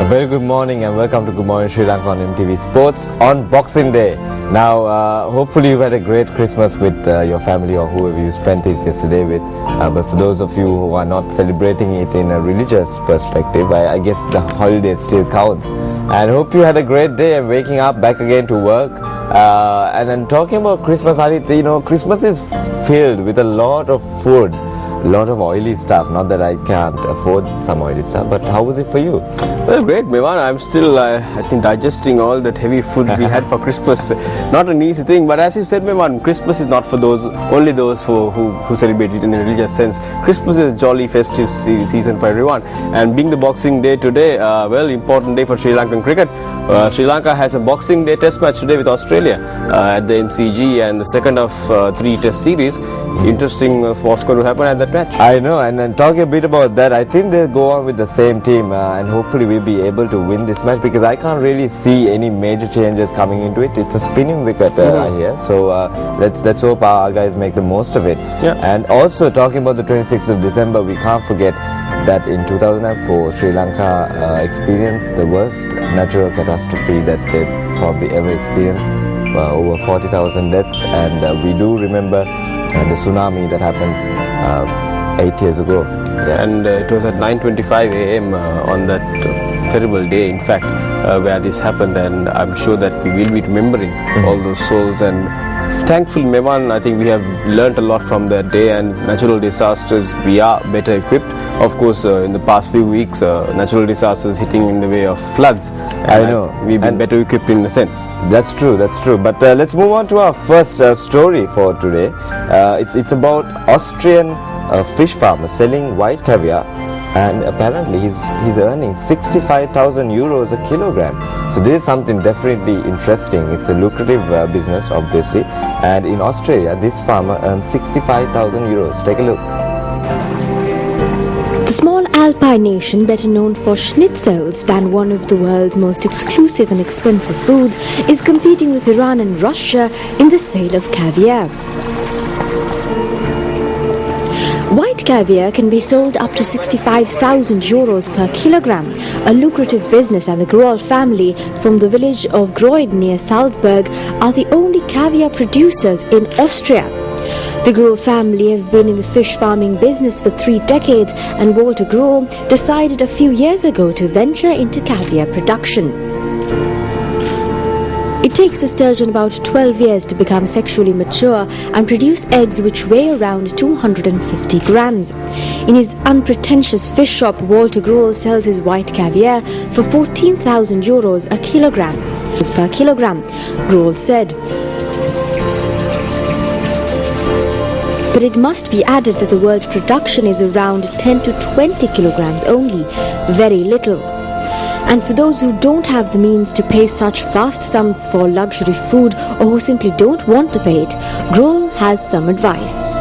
A very good morning and welcome to Good Morning Sri Lanka on MTV Sports on Boxing Day. Now, hopefully you've had a great Christmas with your family or whoever you spent it yesterday with. But for those of you who are not celebrating it in a religious perspective, I guess the holiday still counts. And hope you had a great day and waking up back again to work. And then talking about Christmas, Adit, Christmas is filled with a lot of food. A lot of oily stuff. Not that I can't afford some oily stuff, but how was it for you? Well, great, Mevan. I'm still, I think, digesting all that heavy food we had for Christmas. Not an easy thing, but as you said, Mevan, Christmas is not for only those who celebrate it in a religious sense. Christmas is a jolly, festive season for everyone. And being the Boxing Day today, important day for Sri Lankan cricket. Sri Lanka has a Boxing Day test match today with Australia at the MCG, and the second of 3 test series. Interesting what's going to happen at that match. I know, and then talking a bit about that, I think they'll go on with the same team and hopefully we'll be able to win this match, because I can't really see any major changes coming into it. It's a spinning wicket I hear, so let's hope our guys make the most of it. Yeah. And also talking about the 26th of December, we can't forget that in 2004 Sri Lanka experienced the worst natural catastrophe that they've probably ever experienced, over 40,000 deaths, and we do remember the tsunami that happened 8 years ago. Yes. And it was at 9:25 a.m. On that terrible day, in fact, where this happened, and I'm sure that we will be remembering all those souls. And thankfully, Mevan, I think we have learnt a lot from that day, and natural disasters, we are better equipped. Of course, in the past few weeks, natural disasters hitting in the way of floods. I know. We've been better equipped in a sense. That's true. But let's move on to our first story for today. It's about Austrian fish farmer selling white caviar, and apparently he's earning 65,000 euros a kilogram. So this is something definitely interesting. It's a lucrative business, obviously, and in Australia this farmer earns 65,000 euros. Take a look. The small alpine nation, better known for schnitzels than one of the world's most exclusive and expensive foods, is competing with Iran and Russia in the sale of caviar. White caviar can be sold up to 65,000 euros per kilogram, a lucrative business, and the Grohl family from the village of Groid near Salzburg are the only caviar producers in Austria. The Grohl family have been in the fish farming business for 3 decades, and Walter Grohl decided a few years ago to venture into caviar production. It takes a sturgeon about 12 years to become sexually mature and produce eggs which weigh around 250 grams. In his unpretentious fish shop, Walter Grohl sells his white caviar for 14,000 euros a kilogram. Per kilogram, Grohl said. But it must be added that the world production is around 10 to 20 kilograms only, very little. And for those who don't have the means to pay such vast sums for luxury food, or who simply don't want to pay it, Grohl has some advice.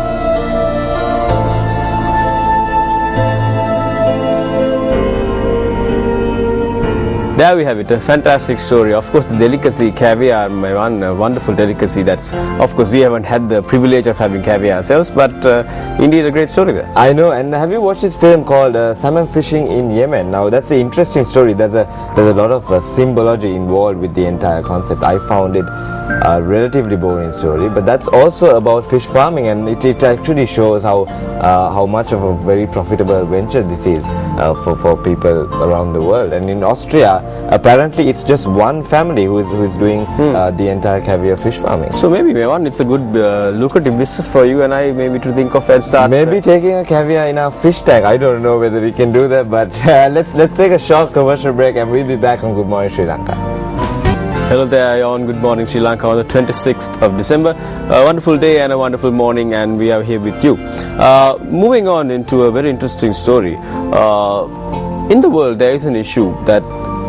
There we have it, a fantastic story. Of course, the delicacy, caviar, a wonderful delicacy. That's, of course, we haven't had the privilege of having caviar ourselves, but indeed a great story there. I know, and have you watched this film called Salmon Fishing in Yemen? Now, that's an interesting story. There's a lot of symbology involved with the entire concept. I found it a relatively boring story, but that's also about fish farming, and it actually shows how much of a very profitable venture this is for people around the world. And in Austria, apparently it's just one family who is doing the entire caviar fish farming. So maybe, Mevan, it's a good lucrative business for you and I maybe to think of and start. Maybe taking a caviar in our fish tank. I don't know whether we can do that, but let's take a short commercial break and we'll be back on Good Morning Sri Lanka. Hello there, you're on Good Morning Sri Lanka on the 26th of December. A wonderful day and a wonderful morning, and we are here with you. Moving on into a very interesting story. In the world, there is an issue that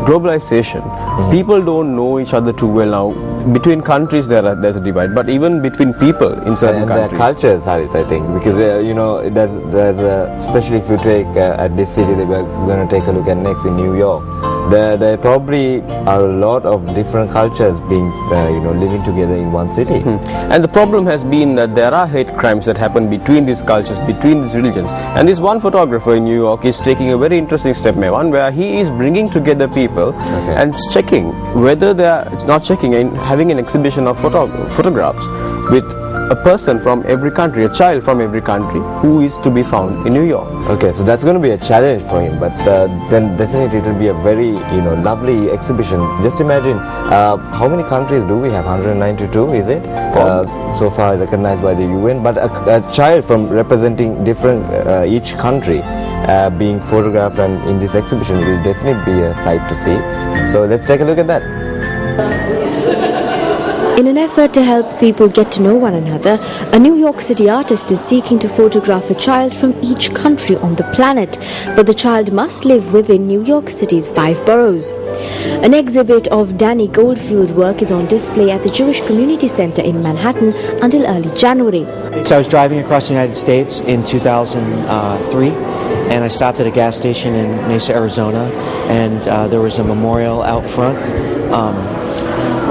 globalization, people don't know each other too well now. Between countries, there's a divide, but even between people in certain countries. And cultures, Harith, I think, because there's especially if you take at this city that we're going to take a look at next in New York. there probably are a lot of different cultures being living together in one city. And the problem has been that there are hate crimes that happen between these cultures, between these religions. And this one photographer in New York is taking a very interesting step, Mevan, where he is bringing together people and checking whether they are, not checking, and having an exhibition of photographs with a person from every country, a child from every country who is to be found in New York. Okay, so that's going to be a challenge for him, but then definitely it will be a very lovely exhibition. Just imagine how many countries do we have? 192, is it? So far recognized by the UN, but a child from representing different each country being photographed and in this exhibition will definitely be a sight to see. So let's take a look at that. In an effort to help people get to know one another, a New York City artist is seeking to photograph a child from each country on the planet, but the child must live within New York City's 5 boroughs. An exhibit of Danny Goldfield's work is on display at the Jewish Community Center in Manhattan until early January. So I was driving across the United States in 2003, and I stopped at a gas station in Mesa, Arizona, and there was a memorial out front,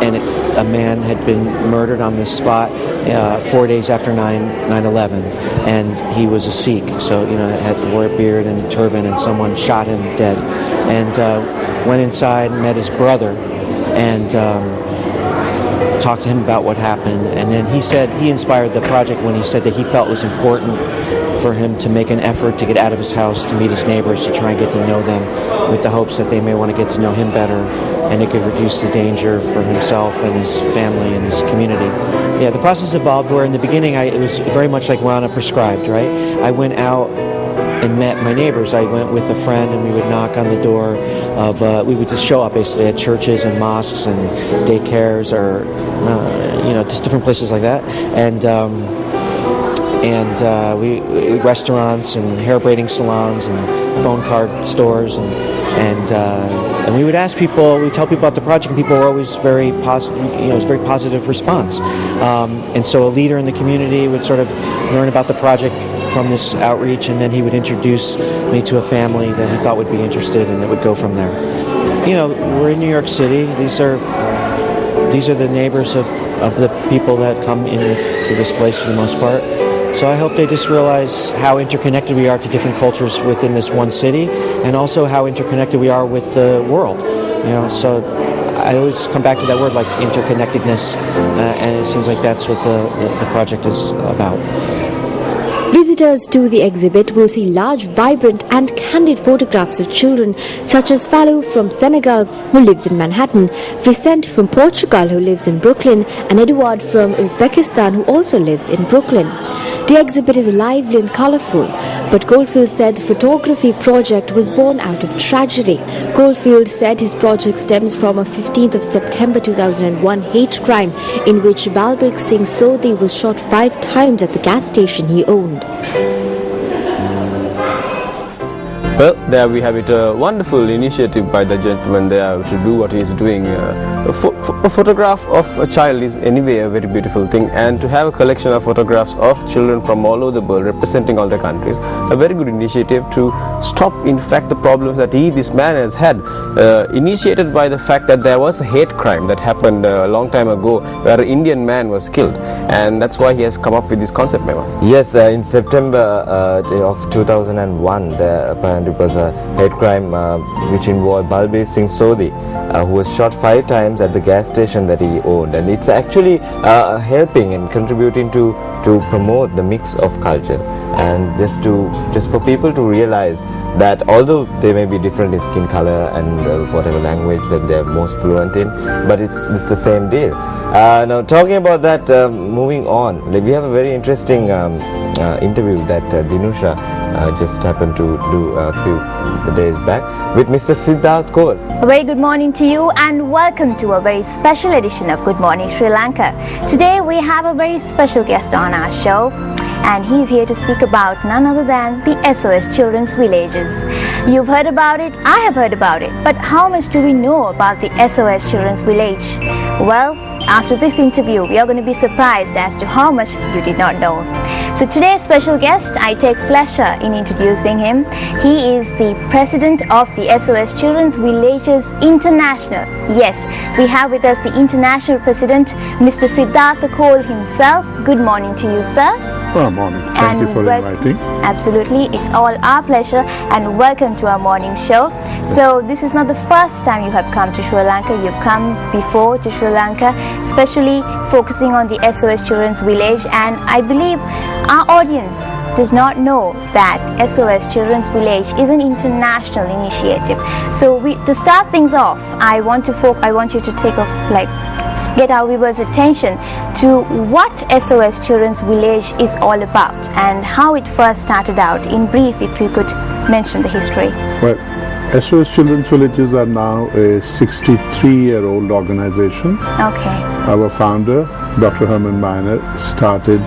and a man had been murdered on this spot 4 days after 9/11, and he was a Sikh, so wore a beard and a turban, and someone shot him dead. And went inside and met his brother, and talked to him about what happened. And then he said he inspired the project when he said that he felt it was important for him to make an effort to get out of his house, to meet his neighbors, to try and get to know them, with the hopes that they may want to get to know him better, and it could reduce the danger for himself and his family and his community. Yeah, the process evolved where in the beginning it was very much like Rana prescribed, right? I went out and met my neighbors. I went with a friend, and we would knock on the door of, we would just show up basically at churches and mosques and daycares, or just different places like that. And we restaurants and hair braiding salons and phone card stores, and we would ask people, we tell people about the project, and people were always very positive. It was a very positive response. And so a leader in the community would sort of learn about the project from this outreach, and then he would introduce me to a family that he thought would be interested, and it would go from there. We're in New York City. These are the neighbors of the people that come into this place for the most part. So I hope they just realize how interconnected we are to different cultures within this one city, and also how interconnected we are with the world. So I always come back to that word, like interconnectedness, and it seems like that's what the project is about. Visitors to the exhibit will see large, vibrant and candid photographs of children such as Falou from Senegal, who lives in Manhattan, Vicente from Portugal, who lives in Brooklyn, and Eduard from Uzbekistan, who also lives in Brooklyn. The exhibit is lively and colourful, but Goldfield said the photography project was born out of tragedy. Goldfield said his project stems from a 15th of September 2001 hate crime in which Balbir Singh Sodhi was shot 5 times at the gas station he owned. Well, there we have it, a wonderful initiative by the gentleman there to do what he is doing. A photograph of a child is anyway a very beautiful thing, and to have a collection of photographs of children from all over the world representing all the countries, a very good initiative to stop, in fact, the problems that this man has had, initiated by the fact that there was a hate crime that happened a long time ago where an Indian man was killed, and that's why he has come up with this concept, Meva. Yes, in September of 2001, apparently it was a hate crime which involved Balbir Singh Sodhi, who was shot 5 times at the gas station that he owned, and it's actually helping and contributing to promote the mix of culture, and just for people to realize that although they may be different in skin color and whatever language that they're most fluent in, but it's the same deal. Now, talking about that, moving on, we have a very interesting interview that Dinusha just happened to do a few days back with Mr. Siddharth Kaur. A very good morning to you, and welcome to a very special edition of Good Morning Sri Lanka. Today we have a very special guest on our show, and he's here to speak about none other than the SOS Children's Villages. You've heard about it, I have heard about it, but how much do we know about the SOS Children's Village? Well, after this interview, we are going to be surprised as to how much you did not know. So today's special guest, I take pleasure in introducing him. He is the president of the SOS Children's Villages International. Yes, we have with us the international president, Mr. Siddhartha Cole himself. Good morning to you, sir. Well, morning. Thank you for inviting. Absolutely, it's all our pleasure, and welcome to our morning show. So this is not the first time you have come to Sri Lanka. You've come before to Sri Lanka, especially focusing on the SOS Children's Village, and I believe our audience does not know that SOS Children's Village is an international initiative. So to start things off, I want you to get our viewers' attention to what SOS Children's Village is all about and how it first started out. In brief, if you could mention the history. Well, SOS Children's Villages are now a 63-year-old organization. Okay. Our founder, Dr. Herman Miner, started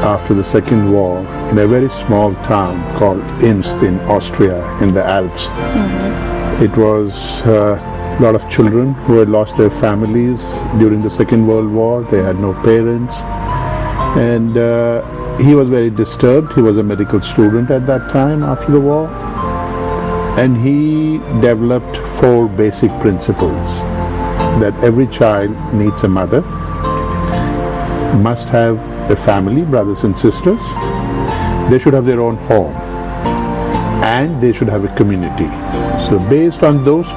after the Second War in a very small town called Imst in Austria in the Alps. Mm-hmm. It was a lot of children who had lost their families during the Second World War. They had no parents, and he was very disturbed. He was a medical student at that time after the war, and he developed 4 basic principles: that every child needs a mother, must have a family, brothers and sisters, they should have their own home, and they should have a community. So based on those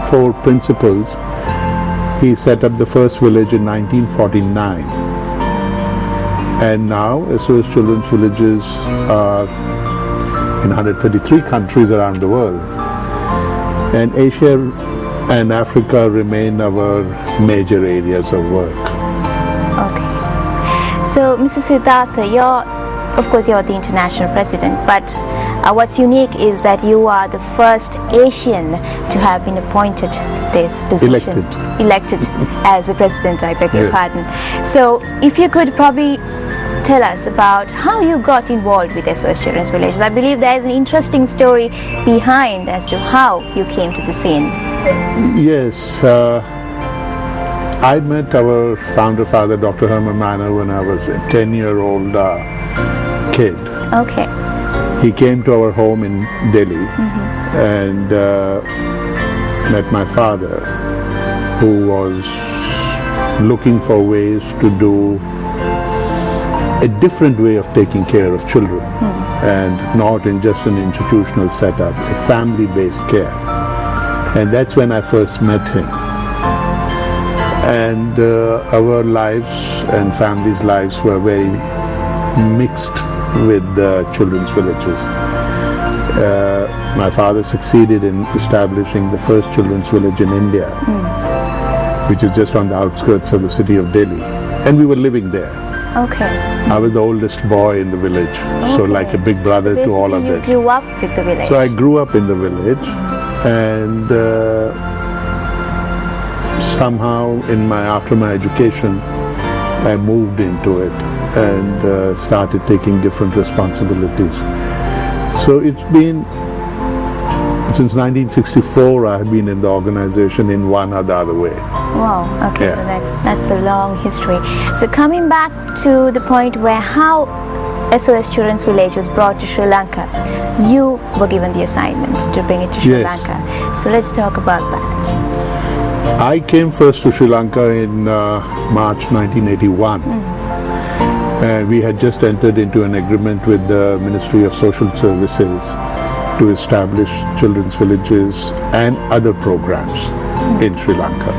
four principles, he set up the first village in 1949. And now SOS Children's Villages are in 133 countries around the world. And Asia and Africa remain our major areas of work. Okay. So, Mr. Siddhartha, you're the international president, but what's unique is that you are the first Asian to have been appointed this position. Elected as a president, I beg your pardon. So, if you could probably tell us about how you got involved with SOS Children's Villages. I believe there is an interesting story behind as to how you came to the scene. Yes. I met our founder father, Dr. Herman Miner, when I was a 10-year-old kid. Okay. He came to our home in Delhi and met my father, who was looking for ways to do a different way of taking care of children, and not in just an institutional setup, a family-based care. And that's when I first met him. And our lives and families' lives were very mixed with the children's villages. My father succeeded in establishing the first children's village in India, which is just on the outskirts of the city of Delhi. And we were living there. Okay. I was the oldest boy in the village, so like a big brother to all of them. You grew up with the village. So I grew up in the village, and somehow after my education, I moved into it and started taking different responsibilities. So it's been, since 1964, I have been in the organization in one or the other way. Wow, okay, so that's a long history. So coming back to the point where how SOS Children's Village was brought to Sri Lanka, you were given the assignment to bring it to Sri Lanka. So let's talk about that. I came first to Sri Lanka in March 1981. And we had just entered into an agreement with the Ministry of Social Services to establish children's villages and other programs in Sri Lanka.